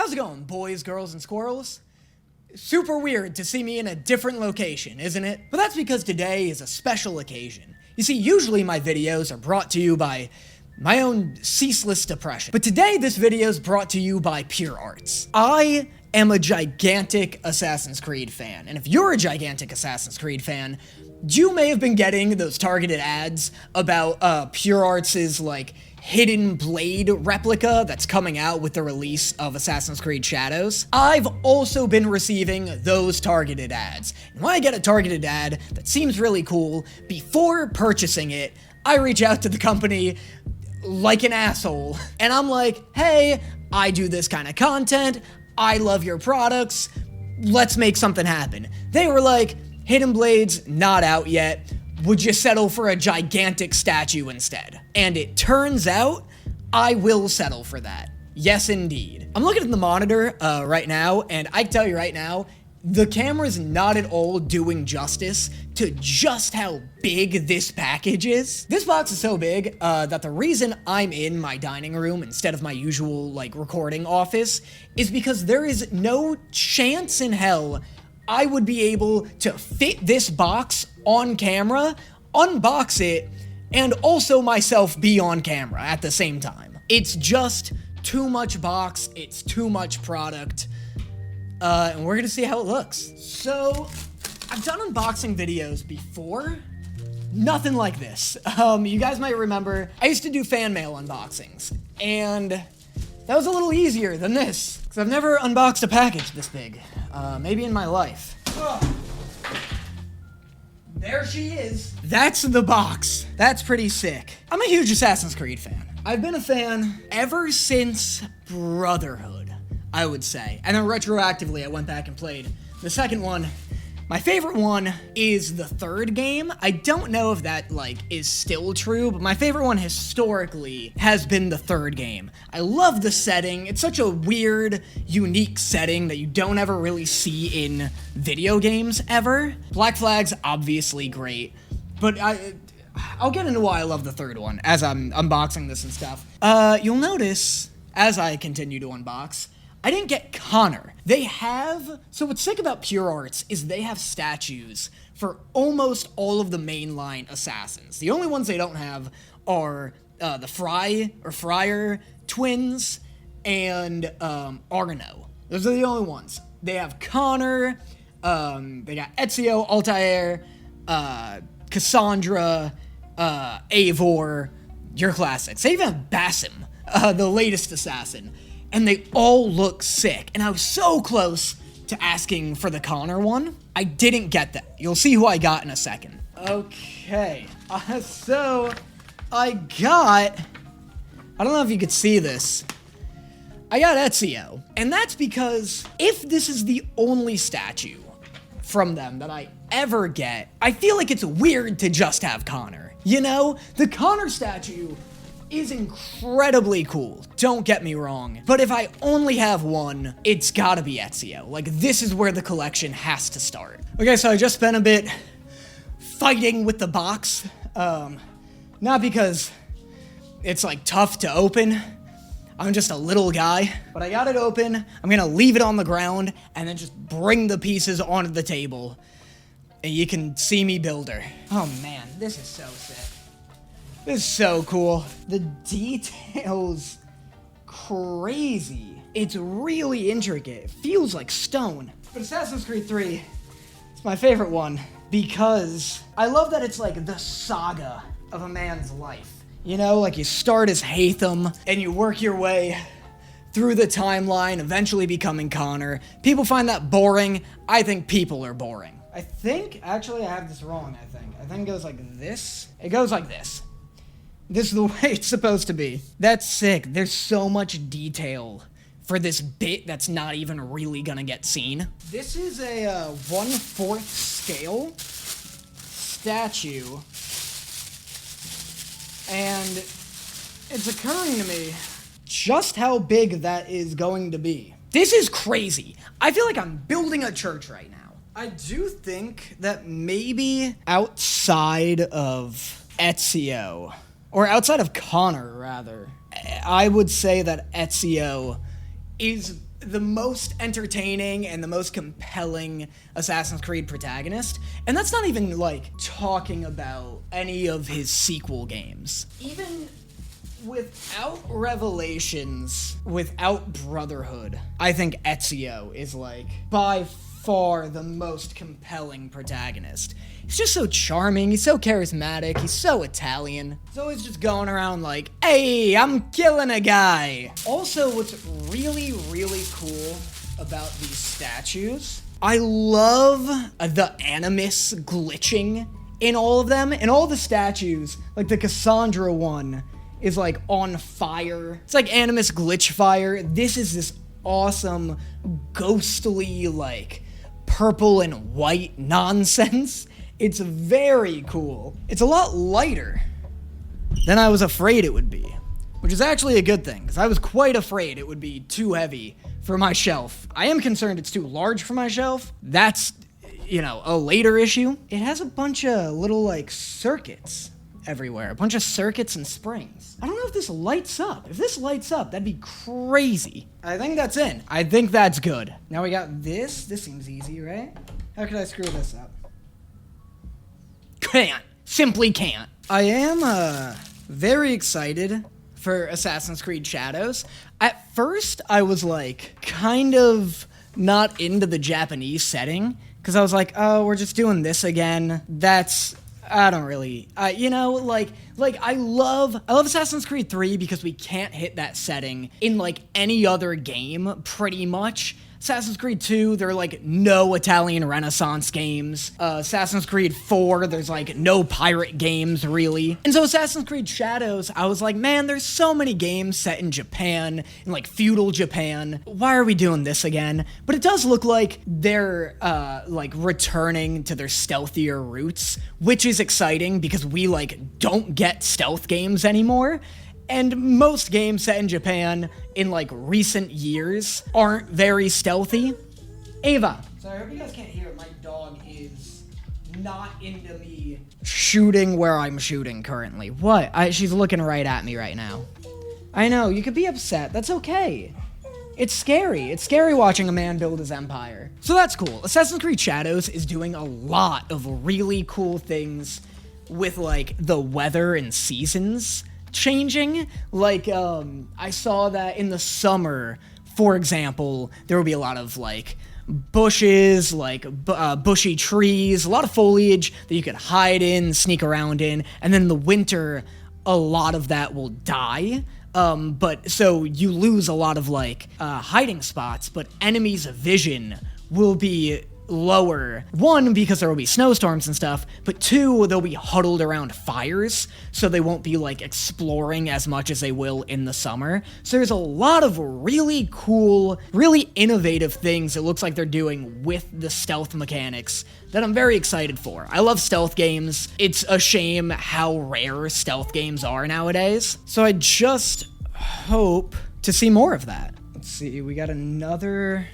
How's it going, boys, girls, and squirrels? Super weird to see me in a different location, isn't it? But that's because today is a special occasion. You see, usually my videos are brought to you by my own ceaseless depression. But today, this video is brought to you by Pure Arts. I am a gigantic Assassin's Creed fan, and if you're a gigantic Assassin's Creed fan, you may have been getting those targeted ads about Pure Arts' like hidden blade replica that's coming out with the release of Assassin's Creed Shadows. I've also been receiving those targeted ads. And when I get a targeted ad that seems really cool, before purchasing it, I reach out to the company like an asshole, and I'm like, hey, I do this kind of content, I love your products, let's make something happen. They were like, Hidden Blades, not out yet. Would you settle for a gigantic statue instead? And it turns out, I will settle for that. Yes, indeed. I'm looking at the monitor right now, and I can tell you right now, the camera's not at all doing justice to just how big this package is. This box is so big that the reason I'm in my dining room instead of my usual, like, recording office is because there is no chance in hell I would be able to fit this box on camera, unbox it, and also myself be on camera at the same time. It's just too much box, it's too much product, and we're gonna see how it looks. So, I've done unboxing videos before, nothing like this. You guys might remember, I used to do fan mail unboxings, and that was a little easier than this, because I've never unboxed a package this big, maybe in my life. Oh. There she is. That's the box. That's pretty sick. I'm a huge Assassin's Creed fan. I've been a fan ever since Brotherhood, I would say. And then retroactively, I went back and played the second one. My favorite one is the third game. I don't know if that, like, is still true, but my favorite one historically has been the third game. I love the setting. It's such a weird, unique setting that you don't ever really see in video games ever. Black Flag's obviously great, but I'll get into why I love the third one as I'm unboxing this and stuff. You'll notice, as I continue to unbox, I didn't get Connor. So what's sick about Pure Arts is they have statues for almost all of the mainline assassins. The only ones they don't have are the Friar twins and Arno. Those are the only ones. They have Connor, they got Ezio, Altair, Cassandra, Eivor, your classics. They even have Basim, the latest assassin. And they all look sick. And I was so close to asking for the Connor one. I didn't get that. You'll see who I got in a second. Okay. So, I don't know if you could see this. I got Ezio. And that's because if this is the only statue from them that I ever get, I feel like it's weird to just have Connor. You know, the Connor statue is incredibly cool, don't get me wrong, but if I only have one, it's gotta be Ezio. Like, this is where the collection has to start. Okay, so I just spent a bit fighting with the box, not because it's, like, tough to open, I'm just a little guy, but I got it open, I'm gonna leave it on the ground, and then just bring the pieces onto the table, and you can see me build her. Oh man, this is so sick. This is so cool. The detail's crazy. It's really intricate. It feels like stone. But Assassin's Creed 3 is my favorite one because I love that it's like the saga of a man's life. You know, like you start as Haytham and you work your way through the timeline, eventually becoming Connor. People find that boring. I think people are boring. Actually I have this wrong, I think it goes like this. It goes like this. This is the way it's supposed to be. That's sick. There's so much detail for this bit that's not even really gonna get seen. This is a 1/4 scale statue, and it's occurring to me just how big that is going to be. This is crazy. I feel like I'm building a church right now. I do think that maybe outside of Ezio, or outside of Connor, rather, I would say that Ezio is the most entertaining and the most compelling Assassin's Creed protagonist. And that's not even, like, talking about any of his sequel games. Even without Revelations, without Brotherhood, I think Ezio is, like, by far the most compelling protagonist. He's just so charming, he's so charismatic, he's so Italian. He's always just going around like, hey, I'm killing a guy. Also, what's really, really cool about these statues, I love the animus glitching in all of them. In all the statues, like the Cassandra one is like on fire. It's like animus glitch fire. This is this awesome, ghostly, like, purple and white nonsense. It's very cool. It's a lot lighter than I was afraid it would be, which is actually a good thing, because I was quite afraid it would be too heavy for my shelf. I am concerned it's too large for my shelf. That's, you know, a later issue. It has a bunch of little, like, circuits everywhere. A bunch of circuits and springs. I don't know if this lights up. If this lights up, that'd be crazy. I think that's in. I think that's good. Now we got this. This seems easy, right? How could I screw this up? Can't. Simply can't. I am, very excited for Assassin's Creed Shadows. At first, I was, like, kind of not into the Japanese setting, because I was like, oh, we're just doing this again. I don't really, you know, like, I love Assassin's Creed 3 because we can't hit that setting in, like, any other game, pretty much. Assassin's Creed 2, there are, like, no Italian Renaissance games. Assassin's Creed 4, there's, like, no pirate games, really. And so Assassin's Creed Shadows, I was like, man, there's so many games set in Japan, in, like, feudal Japan. Why are we doing this again? But it does look like they're, like, returning to their stealthier roots, which is exciting because we, like, don't get stealth games anymore. And most games set in Japan in, like, recent years aren't very stealthy. Ava. Sorry, I hope you guys can't hear it. My dog is not into me shooting where I'm shooting currently. What? She's looking right at me right now. I know, you could be upset. That's okay. It's scary. It's scary watching a man build his empire. So that's cool. Assassin's Creed Shadows is doing a lot of really cool things with, like, the weather and seasons changing. Like, I saw that in the summer, for example, there will be a lot of, like, bushes, like, bushy trees, a lot of foliage that you could hide in, sneak around in, and then in the winter, a lot of that will die. But so you lose a lot of, like, hiding spots, but enemies' vision will be lower. One, because there will be snowstorms and stuff, but two, they'll be huddled around fires, so they won't be, like, exploring as much as they will in the summer. So there's a lot of really cool, really innovative things it looks like they're doing with the stealth mechanics that I'm very excited for. I love stealth games. It's a shame how rare stealth games are nowadays. So I just hope to see more of that. Let's see, we got another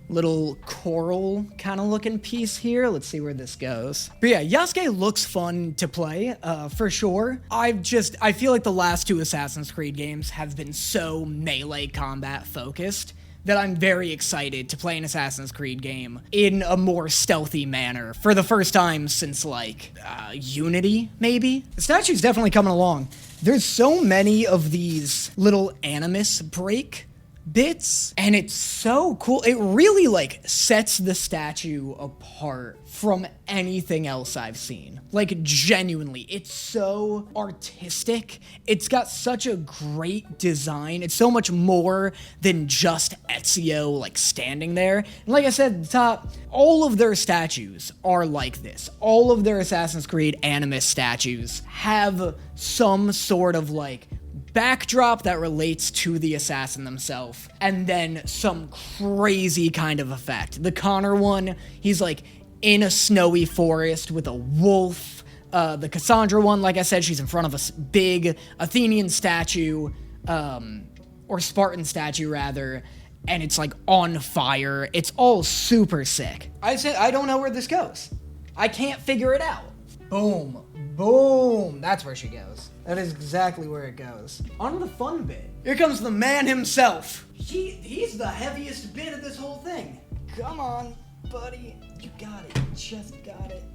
little coral kind of looking piece here. Let's see where this goes. But yeah, Yasuke looks fun to play, for sure. I feel like the last two Assassin's Creed games have been so melee combat focused that I'm very excited to play an Assassin's Creed game in a more stealthy manner for the first time since, like, Unity, maybe? The statue's definitely coming along. There's so many of these little animus break bits, and it's so cool. It really, like, sets the statue apart from anything else I've seen. Like, genuinely, it's so artistic. It's got such a great design. It's so much more than just Ezio, like, standing there. And like I said at the top, all of their statues are like this. All of their Assassin's Creed Animus statues have some sort of, like, backdrop that relates to the assassin themselves, and then some crazy kind of effect. The Connor one, he's, like, in a snowy forest with a wolf. The Cassandra one, like I said, she's in front of a big Athenian statue, or Spartan statue, rather, and it's, like, on fire. It's all super sick. I don't know where this goes. I can't figure it out. Boom. Boom. That's where she goes. That is exactly where it goes. On to the fun bit. Here comes the man himself. He's the heaviest bit of this whole thing. Come on, buddy. You got it. You just got it.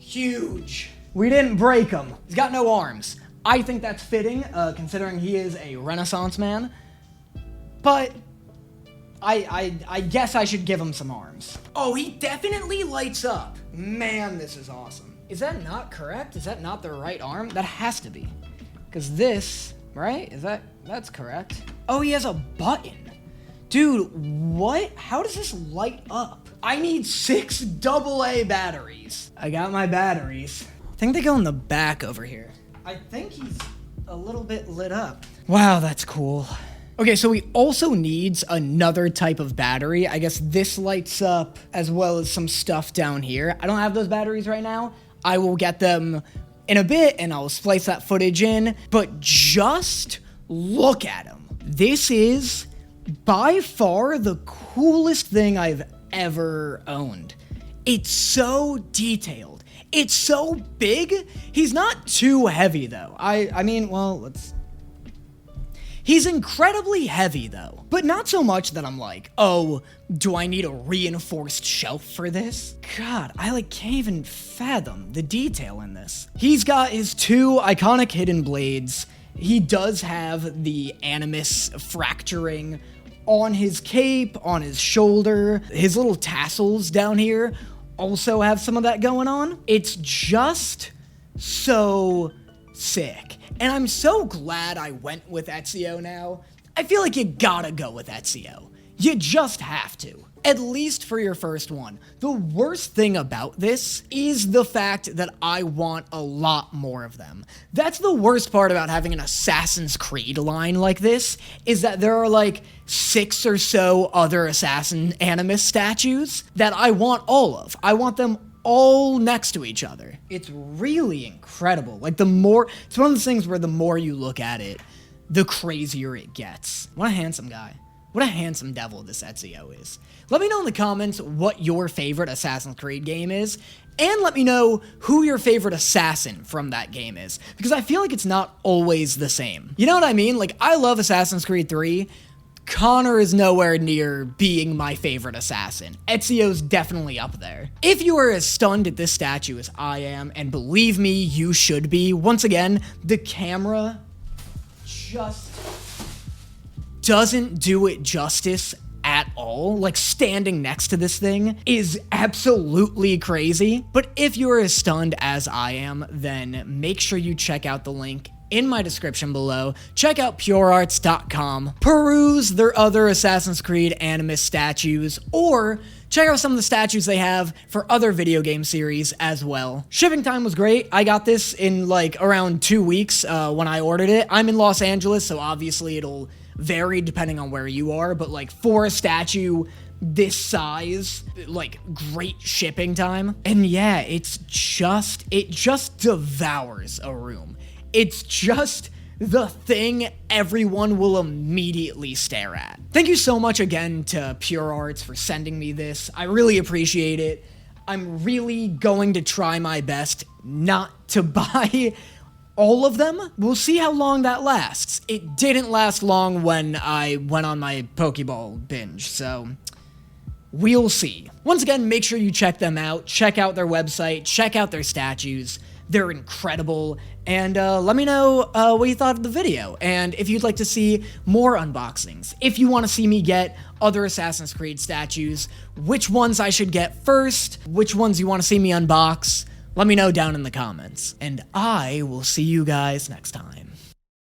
Huge. We didn't break him. He's got no arms. I think that's fitting, considering he is a Renaissance man. But I guess I should give him some arms. Oh, he definitely lights up. Man, this is awesome. Is that not correct? Is that not the right arm? That has to be. Because this, right? That's correct. Oh, he has a button. Dude, what? How does this light up? I need 6 AA batteries. I got my batteries. I think they go in the back over here. I think he's a little bit lit up. Wow, that's cool. Okay, so he also needs another type of battery. I guess this lights up as well as some stuff down here. I don't have those batteries right now. I will get them in a bit and I'll splice that footage in. But just look at him. This is by far the coolest thing I've ever owned. It's so detailed. It's so big. He's not too heavy though. I mean, well, let's... He's incredibly heavy though, but not so much that I'm like, oh, do I need a reinforced shelf for this? God, I can't even fathom the detail in this. He's got his 2 iconic hidden blades. He does have the animus fracturing on his cape, on his shoulder. His little tassels down here also have some of that going on. It's just so sick. And I'm so glad I went with Ezio now. I feel like you gotta go with Ezio. You just have to. At least for your first one. The worst thing about this is the fact that I want a lot more of them. That's the worst part about having an Assassin's Creed line like this, is that there are 6 or so other Assassin Animus statues that I want all of. I want them all next to each other. It's really incredible. It's one of those things where the more you look at it, the crazier it gets. What a handsome guy. What a handsome devil this Ezio is. Let me know in the comments what your favorite Assassin's Creed game is, and let me know who your favorite assassin from that game is, because I feel like it's not always the same. You know what I mean? I love Assassin's Creed 3, Connor is nowhere near being my favorite assassin. Ezio's definitely up there. If you are as stunned at this statue as I am, and believe me, you should be, once again, the camera just doesn't do it justice at all. Standing next to this thing is absolutely crazy. But if you're as stunned as I am, then make sure you check out the link in my description below. Check out purearts.com, peruse their other Assassin's Creed Animus statues, or check out some of the statues they have for other video game series as well. Shipping time was great. I got this in around 2 weeks when I ordered it. I'm in Los Angeles, so obviously it'll vary depending on where you are, but for a statue this size, great shipping time. And yeah, it just devours a room. It's just the thing everyone will immediately stare at. Thank you so much again to Pure Arts for sending me this. I really appreciate it. I'm really going to try my best not to buy all of them. We'll see how long that lasts. It didn't last long when I went on my Pokeball binge, so we'll see. Once again, make sure you check them out. Check out their website. Check out their statues. They're incredible, and let me know what you thought of the video, and if you'd like to see more unboxings, if you want to see me get other Assassin's Creed statues, which ones I should get first, which ones you want to see me unbox, let me know down in the comments, and I will see you guys next time.